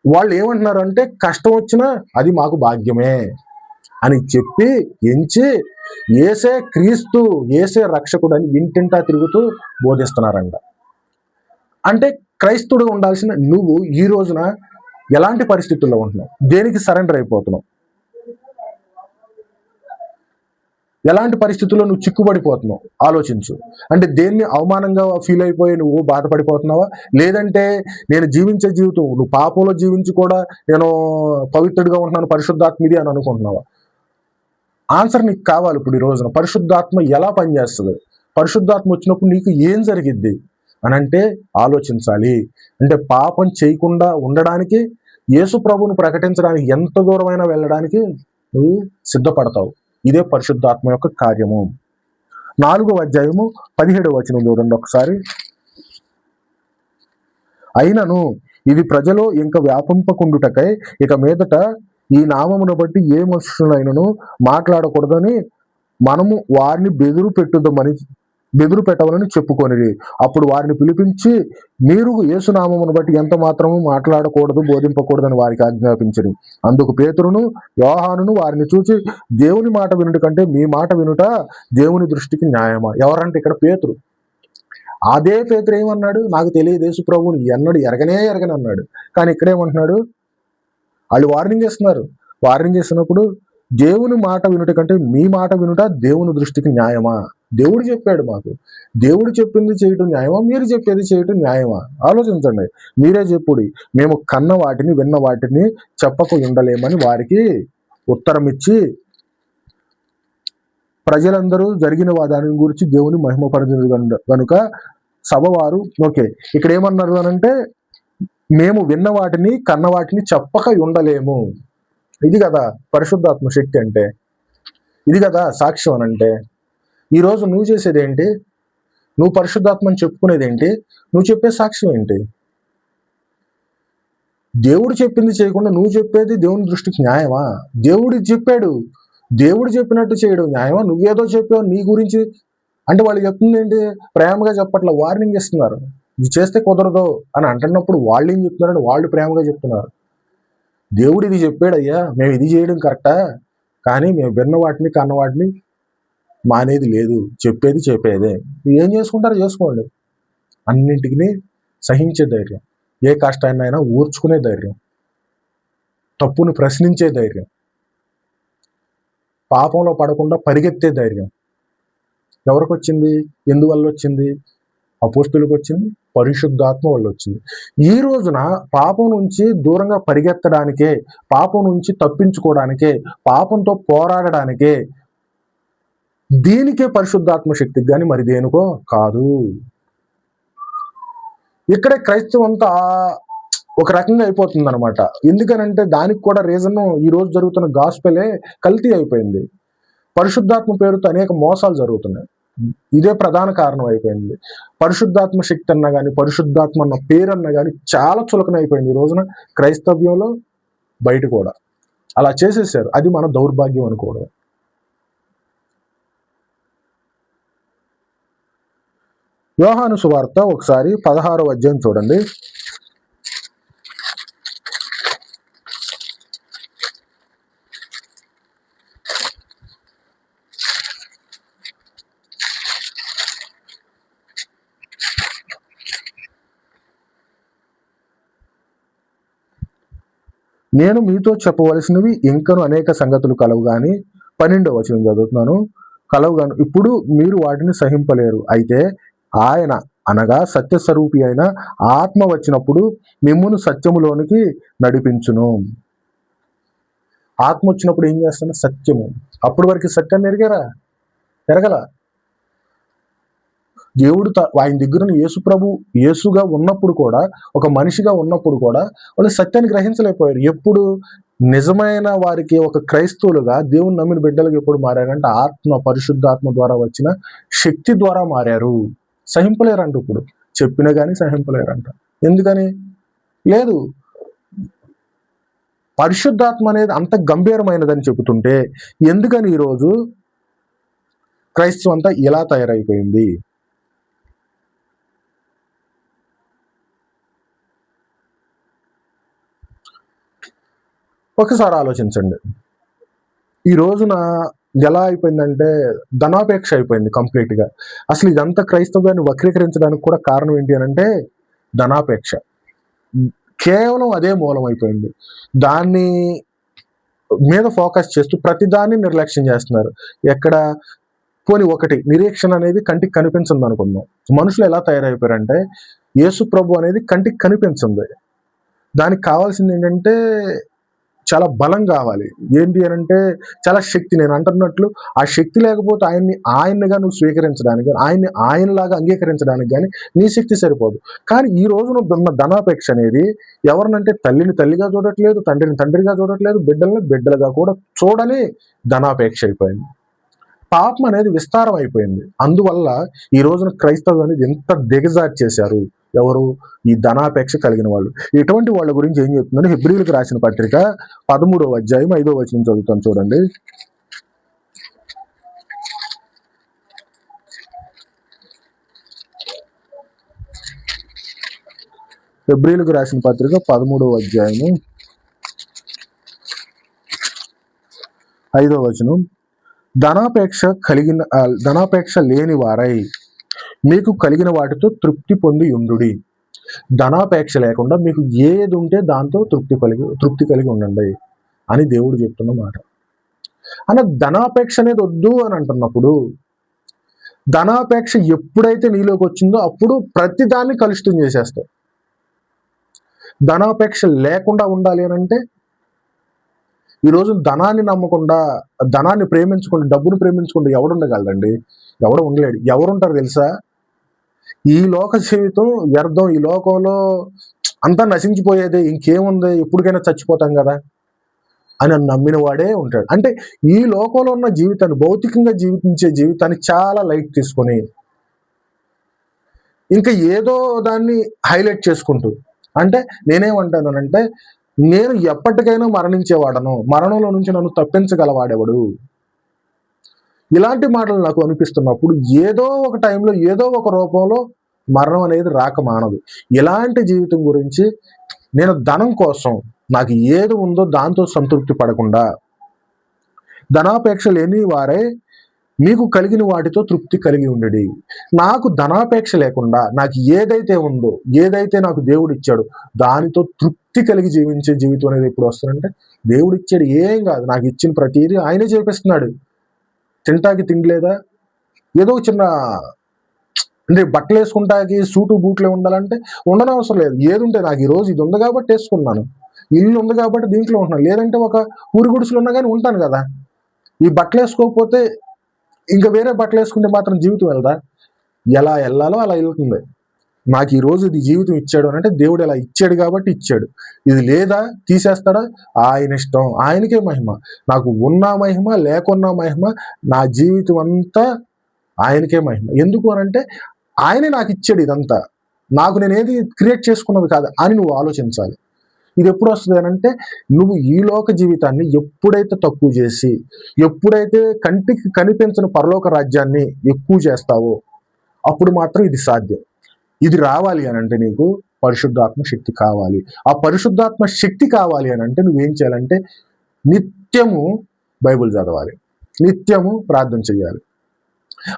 వాళ్ళు ఏమంటున్నారు అంటే కష్టం వచ్చినా అది మాకు భాగ్యమే అని చెప్పి ఎంచి యేసే క్రీస్తు, యేసే రక్షకుడు అని ఇంటింటా తిరుగుతూ బోధిస్తున్నారంట. అంటే క్రైస్తవుడు ఉండాల్సిన నువ్వు ఈ రోజున ఎలాంటి పరిస్థితుల్లో ఉంటున్నావు? దేనికి సరెండర్ అయిపోతున్నావు? ఎలాంటి పరిస్థితుల్లో నువ్వు చిక్కుబడిపోతున్నావు ఆలోచించు. అంటే దేన్ని అవమానంగా ఫీల్ అయిపోయి నువ్వు బాధపడిపోతున్నావా? లేదంటే నేను జీవించే జీవితం, నువ్వు పాపంలో జీవించి కూడా నేను పవిత్రుడిగా ఉంటున్నాను, పరిశుద్ధాత్మ ఇది అని అనుకుంటున్నావా? ఆన్సర్ నీకు కావాలి ఇప్పుడు ఈ రోజున. పరిశుద్ధాత్మ ఎలా పనిచేస్తుంది? పరిశుద్ధాత్మ వచ్చినప్పుడు నీకు ఏం జరిగిద్ది అని అంటే ఆలోచించాలి. అంటే పాపం చేయకుండా ఉండడానికి, యేసు ప్రభువును ప్రకటించడానికి ఎంత దూరమైనా వెళ్ళడానికి నువ్వు సిద్ధపడతావు. ఇదే పరిశుద్ధాత్మ యొక్క కార్యము. 4వ అధ్యాయము 17వ వచనం చూడండి ఒకసారి. అయినను ఇది ప్రజలు ఇంక వ్యాపింపకుండుటకై ఇక మీదట ఈ నామమును బట్టి ఏ మనుషులైనను మాట్లాడకూడదని మనము వారిని బెదురు పెట్టవలని చెప్పుకొనిరి. అప్పుడు వారిని పిలిపించి మీరు యేసునామమును బట్టి ఎంత మాత్రము మాట్లాడకూడదు, బోధింపకూడదని వారికి ఆజ్ఞాపించరు. అందుకు పేతురును యోహానును వారిని చూసి, దేవుని మాట వినుట కంటే మీ మాట వినుట దేవుని దృష్టికి న్యాయమా? ఎవరంటే ఇక్కడ పేతురు. అదే పేతురు ఏమన్నాడు? నాకు తెలియదు యేసు ప్రభువుని ఎరగనే అన్నాడు. కానీ ఇక్కడేమంటున్నాడు? వాళ్ళు వార్నింగ్ చేస్తున్నారు. వార్నింగ్ చేస్తున్నప్పుడు దేవుని మాట వినుట కంటే మీ మాట వినుట దేవుని దృష్టికి న్యాయమా? దేవుడు చెప్పాడు మాకు. దేవుడు చెప్పింది చేయటం న్యాయమా? మీరు చెప్పేది చేయటం న్యాయమా? ఆలోచించండి. మీరే చెప్పుడి. మేము కన్న వాటిని విన్న వాటిని చెప్పకు ఉండలేమని వారికి ఉత్తరం ఇచ్చి ప్రజలందరూ జరిగిన దాని గురించి దేవుని మహిమపరచు కనుక సభవారు ఓకే ఇక్కడ ఏమన్నారు అనంటే మేము విన్న వాటిని కన్న వాటిని చెప్పక ఉండలేము. ఇది కదా పరిశుద్ధాత్మ శక్తి అంటే. ఇది కదా సాక్ష్యం అనంటే. ఈరోజు నువ్వు చేసేది ఏంటి? నువ్వు పరిశుద్ధాత్మని చెప్పుకునేది ఏంటి? నువ్వు చెప్పే సాక్ష్యం ఏంటి? దేవుడు చెప్పింది చేయకుండా నువ్వు చెప్పేది దేవుని దృష్టికి న్యాయమా? దేవుడు చెప్పాడు, దేవుడు చెప్పినట్టు చేయడం న్యాయమా? నువ్వేదో చెప్పావు నీ గురించి అంటే వాళ్ళు చెప్తుంది ఏంటి? ప్రేమగా చెప్పట్ల, వార్నింగ్ ఇస్తున్నారు. ఇది చేస్తే కుదరదు అని అంటున్నప్పుడు వాళ్ళు ఏం చెప్తున్నారంటే వాళ్ళు ప్రేమగా చెప్తున్నారు. దేవుడు ఇది చెప్పాడయ్యా, మేము ఇది చేయడం కరెక్టా, కానీ మేము విన్న వాటిని కన్న వాటిని మానేది లేదు, చెప్పేది చెప్పేదే. ఏం చేసుకుంటారో చేసుకోండి. అన్నింటికి సహించే ధైర్యం, ఏ కష్టాన్నైనా ఊర్చుకునే ధైర్యం, తప్పును ప్రశ్నించే ధైర్యం, పాపంలో పడకుండా పరిగెత్తే ధైర్యం ఎవరికి వచ్చింది? ఎందువల్ల వచ్చింది? అపోస్తులకు వచ్చింది, పరిశుద్ధాత్మ వల్ల వచ్చింది. ఈ రోజున పాపం నుంచి దూరంగా పరిగెత్తడానికే, పాపం నుంచి తప్పించుకోవడానికే, పాపంతో పోరాడడానికే, దీనికే పరిశుద్ధాత్మ శక్తికి కానీ మరి దేనికో కాదు. ఇక్కడే క్రైస్తవం అంతా ఒక రకంగా అయిపోతుంది అనమాట. ఎందుకనంటే దానికి కూడా రీజన్ ఈ రోజు జరుగుతున్న గాస్పెలే కల్తీ అయిపోయింది. పరిశుద్ధాత్మ పేరుతో అనేక మోసాలు జరుగుతున్నాయి. ఇదే ప్రధాన కారణం అయిపోయింది. పరిశుద్ధాత్మ శక్తి అన్నా కానీ, పరిశుద్ధాత్మ అన్న పేరు అన్నా కానీ చాలా చులకన అయిపోయింది ఈ రోజున క్రైస్తవ్యంలో, బయట కూడా అలా చేసేసారు. అది మన దౌర్భాగ్యం అనుకోవడం. యోహాను సువార్త ఒకసారి 16వ అధ్యాయం చూడండి. నేను మీతో చెప్పవలసినవి ఇంకను అనేక సంగతులు కలవు గాని 12వ వచనం చదువుతున్నాను. కలవుగాను. ఇప్పుడు మీరు వాటిని సహింపలేరు. అయితే ఆయన అనగా సత్యస్వరూపి అయిన ఆత్మ వచ్చినప్పుడు మిమ్మును సత్యములోనికి నడిపించును. ఆత్మ వచ్చినప్పుడు ఏం చేస్తాను? సత్యము. అప్పటి వరకు సత్యాన్ని ఎరగల. దేవుడు ఆయన దగ్గర యేసుగా ఉన్నప్పుడు కూడా, ఒక మనిషిగా ఉన్నప్పుడు కూడా వాళ్ళు సత్యాన్ని గ్రహించలేకపోయారు. ఎప్పుడు నిజమైన వారికి ఒక క్రైస్తవులుగా దేవుని నమ్మిన బిడ్డలకు ఎప్పుడు మారారంటే పరిశుద్ధాత్మ ద్వారా వచ్చిన శక్తి ద్వారా మారారు. సహింపలేరంట. ఇప్పుడు చెప్పినా కానీ సహింపలేరంట. ఎందుకని? లేదు, పరిశుద్ధాత్మ అనేది అంత గంభీరమైనదని చెబుతుంటే ఎందుకని ఈరోజు క్రైస్తవం అంతా ఇలా తయారైపోయింది? ఒకసారి ఆలోచించండి. ఈ రోజున ఎలా అయిపోయిందంటే ధనాపేక్ష అయిపోయింది కంప్లీట్గా. అసలు ఇదంతా క్రైస్తవ్యాన్ని వక్రీకరించడానికి కూడా కారణం ఏంటి అని అంటే ధనాపేక్ష. కేవలం అదే మూలం అయిపోయింది. దాన్ని మీద ఫోకస్ చేస్తూ ప్రతిదాన్ని నిర్లక్ష్యం చేస్తున్నారు. ఎక్కడ పోనీ ఒకటి నిరీక్షణ అనేది కంటికి కనిపించింది అనుకుందాం. మనుషులు ఎలా తయారైపోయారంటే యేసు ప్రభు అనేది కంటికి కనిపించింది. దానికి కావాల్సింది ఏంటంటే చాలా బలం కావాలి. ఏంటి అని అంటే చాలా శక్తి. నేను అంటున్నట్లు ఆ శక్తి లేకపోతే ఆయన్నిగా నువ్వు స్వీకరించడానికి, ఆయనలాగా అంగీకరించడానికి కానీ నీ శక్తి సరిపోదు. కానీ ఈ రోజున ఉన్న ధనాపేక్ష అనేది ఎవరినంటే తల్లిని తల్లిగా చూడట్లేదు, తండ్రిని తండ్రిగా చూడట్లేదు, బిడ్డల్ని బిడ్డలుగా కూడా చూడని ధనాపేక్ష అయిపోయింది. పాపం అనేది విస్తారం అయిపోయింది. అందువల్ల ఈ రోజున క్రైస్తవం అనేది ఎంత దిగజారి చేశారు ఎవరు? ఈ ధనాపేక్ష కలిగిన వాళ్ళు. ఇటువంటి వాళ్ళ గురించి ఏం చెప్తుందని హెబ్రీయులకు రాసిన పత్రిక 13వ అధ్యాయం 5వ వచనం చదువుతాను చూడండి. హెబ్రీయులకు రాసిన పత్రిక 13వ అధ్యాయము 5వ వచనం. ధనాపేక్ష లేని వారై మీకు కలిగిన వాటితో తృప్తి పొంది ఉండుడి. ధనాపేక్ష లేకుండా మీకు ఏది ఉంటే దాంతో తృప్తి కలిగి ఉండండి అని దేవుడు చెప్తున్న మాట. ధనాపేక్ష అనేది వద్దు అని అంటున్నప్పుడు, ధనాపేక్ష ఎప్పుడైతే నీలోకి వచ్చిందో అప్పుడు ప్రతిదాన్ని కలుషితం చేసేస్తావు. ధనాపేక్ష లేకుండా ఉండాలి అని అంటే ఈరోజు ధనాన్ని నమ్మకుండా, ధనాన్ని ప్రేమించకుండా, డబ్బును ప్రేమించకుండా ఎవడుండగలడండి? ఎవడు ఉండలేడు. ఎవరుంటారు తెలుసా? ఈ లోక జీవితం వ్యర్థం, ఈ లోకంలో అంతా నశించిపోయేదే, ఇంకేముంది, ఎప్పటికైనా చచ్చిపోతాం కదా అని నమ్మిన వాడే ఉంటాడు. అంటే ఈ లోకంలో ఉన్న జీవితాన్ని, భౌతికంగా జీవించే జీవితాన్ని చాలా లైట్ తీసుకొని ఇంకా ఏదో దాన్ని హైలైట్ చేసుకుంటూ, అంటే నేనేమంటానంటే నేను ఎప్పటికైనా మరణించేవాడను, మరణంలో నుంచి నన్ను తప్పించగలవాడెవడు, ఇలాంటి మాటలు నాకు అనిపిస్తున్నప్పుడు ఏదో ఒక టైంలో ఏదో ఒక రూపంలో మరణం అనేది రాక మానదు. ఇలాంటి జీవితం గురించి నేను ధనం కోసం నాకు ఏది ఉందో దాంతో సంతృప్తి పడకుండా, ధనాపేక్ష లేని వారే మీకు కలిగిన వాటితో తృప్తి కలిగి ఉండడి. నాకు ధనాపేక్ష లేకుండా నాకు ఏదైతే ఉందో, ఏదైతే నాకు దేవుడు ఇచ్చాడు దానితో తృప్తి కలిగి జీవించే జీవితం అనేది ఎప్పుడు వస్తుందంటే దేవుడు ఇచ్చాడు ఏం కాదు, నాకు ఇచ్చిన ప్రతిదీ ఆయనే చేపిస్తున్నాడు. తింటాకి తిండి లేదా, ఏదో చిన్న అంటే బట్టలు వేసుకుంటాకి సూటు బూట్లే ఉండాలంటే ఉండనవసరం లేదు. ఏది ఉంటే నాకు ఈరోజు ఇది ఉంది కాబట్టి వేసుకున్నాను, ఇల్లు ఉంది కాబట్టి దీంట్లో ఉంటున్నాను, లేదంటే ఒక ఊరి గుడిసెలు ఉన్నా కానీ ఉంటాను కదా. ఈ బట్టలు వేసుకోకపోతే ఇంకా వేరే బట్టలు వేసుకుంటే మాత్రం జీవితం వెళ్దా? ఎలా వెళ్ళాలో అలా వెళ్తుంది. నాకు ఈరోజు ఇది జీవితం ఇచ్చాడు అని అంటే దేవుడు ఎలా ఇచ్చాడు కాబట్టి ఇచ్చాడు. ఇది లేదా తీసేస్తాడా? ఆయన ఇష్టం, ఆయనకే మహిమ. నాకు ఉన్న మహిమ లేకున్నా మహిమ, నా జీవితం అంతా ఆయనకే మహిమ. ఎందుకు అనంటే ఆయనే నాకు ఇచ్చాడు ఇదంతా, నాకు నేనేది క్రియేట్ చేసుకున్నది కాదు అని నువ్వు ఆలోచించాలి. ఇది ఎప్పుడు వస్తుంది అనంటే నువ్వు ఈ లోక జీవితాన్ని ఎప్పుడైతే తక్కువ చేసి, ఎప్పుడైతే కంటికి కనిపించిన పరలోక రాజ్యాన్ని ఎక్కువ చేస్తావో అప్పుడు మాత్రం ఇది సాధ్యం. ఇది రావాలి అని అంటే నీకు పరిశుద్ధాత్మ శక్తి కావాలి. ఆ పరిశుద్ధాత్మ శక్తి కావాలి అని అంటే నువ్వేం చేయాలంటే నిత్యము బైబిల్ చదవాలి, నిత్యము ప్రార్థన చేయాలి.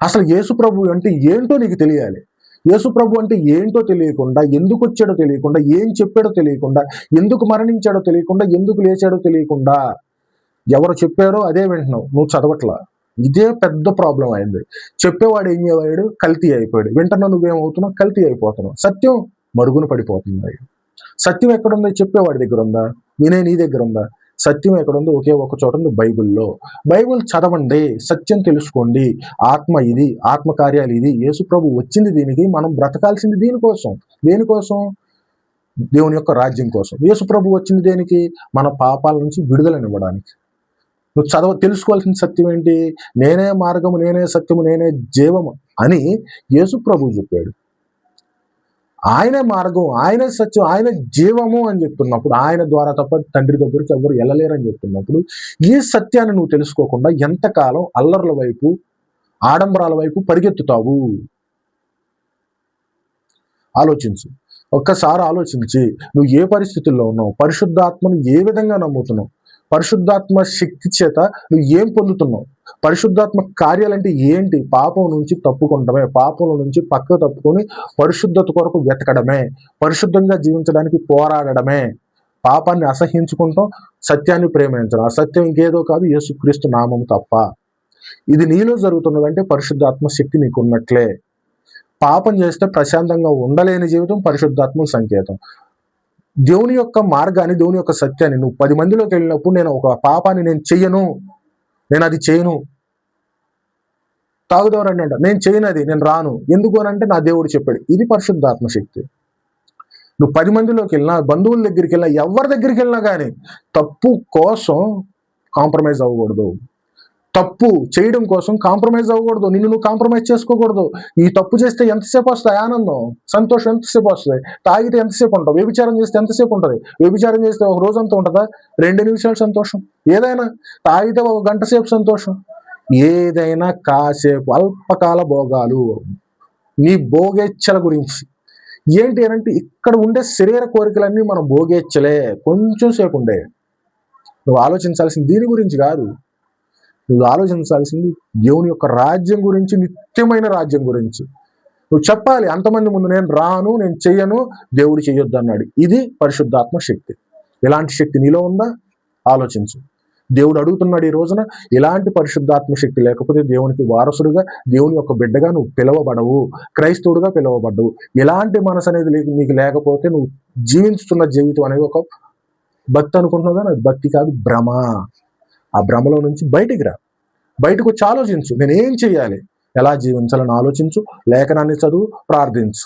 అసలు యేసు ప్రభు అంటే ఏంటో నీకు తెలియాలి. యేసు ప్రభు అంటే ఏంటో తెలియకుండా, ఎందుకు వచ్చాడో తెలియకుండా, ఏం చెప్పాడో తెలియకుండా, ఎందుకు మరణించాడో తెలియకుండా, ఎందుకు లేచాడో తెలియకుండా ఎవరు చెప్పారో అదే వింటున్నావు, నువ్వు చదవట్లా. ఇదే పెద్ద ప్రాబ్లం అయింది. చెప్పేవాడు ఏం చేయవాడు? కల్తీ అయిపోయాడు. వెంటనే నువ్వేమవుతున్నావు? కల్తీ అయిపోతున్నావు. సత్యం మరుగున పడిపోతుంది. సత్యం ఎక్కడుంది? చెప్పేవాడి దగ్గర ఉందా? వినే నీ దగ్గర ఉందా? సత్యం ఎక్కడుంది? ఒకే ఒక చోట ఉంది, బైబిల్లో. బైబిల్ చదవండి, సత్యం తెలుసుకోండి. ఆత్మ ఇది, ఆత్మ కార్యాలు ఇది. యేసు ప్రభు వచ్చింది దీనికి, మనం బ్రతకాల్సింది దీనికోసం. దేనికోసం? దేవుని యొక్క రాజ్యం కోసం. యేసు ప్రభు వచ్చింది దేనికి? మన పాపాల నుంచి విడుదలనివ్వడానికి. నువ్వు తెలుసుకోవాల్సిన సత్యం ఏంటి? నేనే మార్గము, నేనే సత్యము, నేనే జీవము అని యేసు ప్రభు చెప్పాడు. ఆయనే మార్గం, ఆయనే సత్యం, ఆయన జీవము అని చెప్తున్నప్పుడు, ఆయన ద్వారా తప్ప తండ్రి దగ్గరికి ఎవరు వెళ్ళలేరని చెప్తున్నప్పుడు, ఈ సత్యాన్ని నువ్వు తెలుసుకోకుండా ఎంతకాలం అల్లర్ల వైపు, ఆడంబరాల వైపు పరిగెత్తుతావు? ఆలోచించు. ఒక్కసారి ఆలోచించి నువ్వు ఏ పరిస్థితుల్లో ఉన్నావు, పరిశుద్ధాత్మను ఏ విధంగా నమ్ముతున్నావు, పరిశుద్ధాత్మ శక్తి చేత నువ్వు ఏం పొందుతున్నావు, పరిశుద్ధాత్మ కార్యాలంటే ఏంటి? పాపం నుంచి తప్పుకుంటమే, పాపం నుంచి పక్కకు తప్పుకొని పరిశుద్ధత కొరకు వెతకడమే, పరిశుద్ధంగా జీవించడానికి పోరాడడమే, పాపాన్ని అసహించుకుంటాం, సత్యాన్ని ప్రేమించడం. ఆ సత్యం ఇంకేదో కాదు, యేసుక్రీస్తు నామము తప్ప. ఇది నీలో జరుగుతున్నదంటే పరిశుద్ధాత్మ శక్తి నీకున్నట్లే. పాపం చేస్తే ప్రశాంతంగా ఉండలేని జీవితం పరిశుద్ధాత్మ సంకేతం. దేవుని యొక్క మార్గాన్ని, దేవుని యొక్క సత్యాన్ని నువ్వు 10 మందిలోకి వెళ్ళినప్పుడు, నేను ఒక పాపాన్ని నేను చెయ్యను, నేను అది చేయను. తాగుదోరండి అంట, నేను చేయనది, నేను రాను. ఎందుకు అని అంటే నా దేవుడు చెప్పాడు. ఇది పరిశుద్ధాత్మ శక్తి. నువ్వు 10 మందిలోకి వెళ్ళినా, బంధువుల దగ్గరికి వెళ్ళినా, ఎవరి దగ్గరికి వెళ్ళినా కానీ తప్పు కోసం కాంప్రమైజ్ అవ్వకూడదు. తప్పు చేయడం కోసం కాంప్రమైజ్ అవ్వకూడదు. నిన్ను నువ్వు కాంప్రమైజ్ చేసుకోకూడదు. ఈ తప్పు చేస్తే ఎంతసేపు వస్తాయి ఆనందం, సంతోషం ఎంతసేపు వస్తుంది? తాగితే ఎంతసేపు ఉంటావు? వ్యభిచారం చేస్తే ఎంతసేపు ఉంటుంది? వ్యభిచారం చేస్తే ఒక రోజంతా ఉంటుందా? 2 నిమిషాలు సంతోషం. ఏదైనా తాగితే 1 గంట సేపు సంతోషం. ఏదైనా కాసేపు అల్పకాల భోగాలు. నీ భోగేచ్ఛల గురించి ఏంటి అంటే, ఇక్కడ ఉండే శరీర కోరికలన్నీ మనం భోగేచ్ఛలే, కొంచెం సేపు ఉండే. నువ్వు ఆలోచించాల్సింది దీని గురించి కాదు. నువ్వు ఆలోచించాల్సింది దేవుని యొక్క రాజ్యం గురించి, నిత్యమైన రాజ్యం గురించి. నువ్వు చెప్పాలి అంతమంది ముందు, నేను రాను, నేను చెయ్యను, దేవుడు చెయ్యొద్దు అన్నాడు. ఇది పరిశుద్ధాత్మ శక్తి. ఇలాంటి శక్తి నీలో ఉందా? ఆలోచించు. దేవుడు అడుగుతున్నాడు ఈ రోజున, ఇలాంటి పరిశుద్ధాత్మ శక్తి లేకపోతే దేవునికి వారసుడుగా, దేవుని యొక్క బిడ్డగా నువ్వు పిలవబడవు, క్రైస్తవుడుగా పిలవబడ్డవు. ఇలాంటి మనసు అనేది నీకు లేకపోతే నువ్వు జీవించుతున్న జీవితం అనేది ఒక భక్తి అనుకుంటున్నావు, కానీ అది భక్తి కాదు, భ్రమ. ఆ భ్రమలో నుంచి బయటికి రా. బయటకు వచ్చి ఆలోచించు, నేనేం చేయాలి, ఎలా జీవించాలని ఆలోచించు, లేఖనాన్ని చదువు, ప్రార్థించు.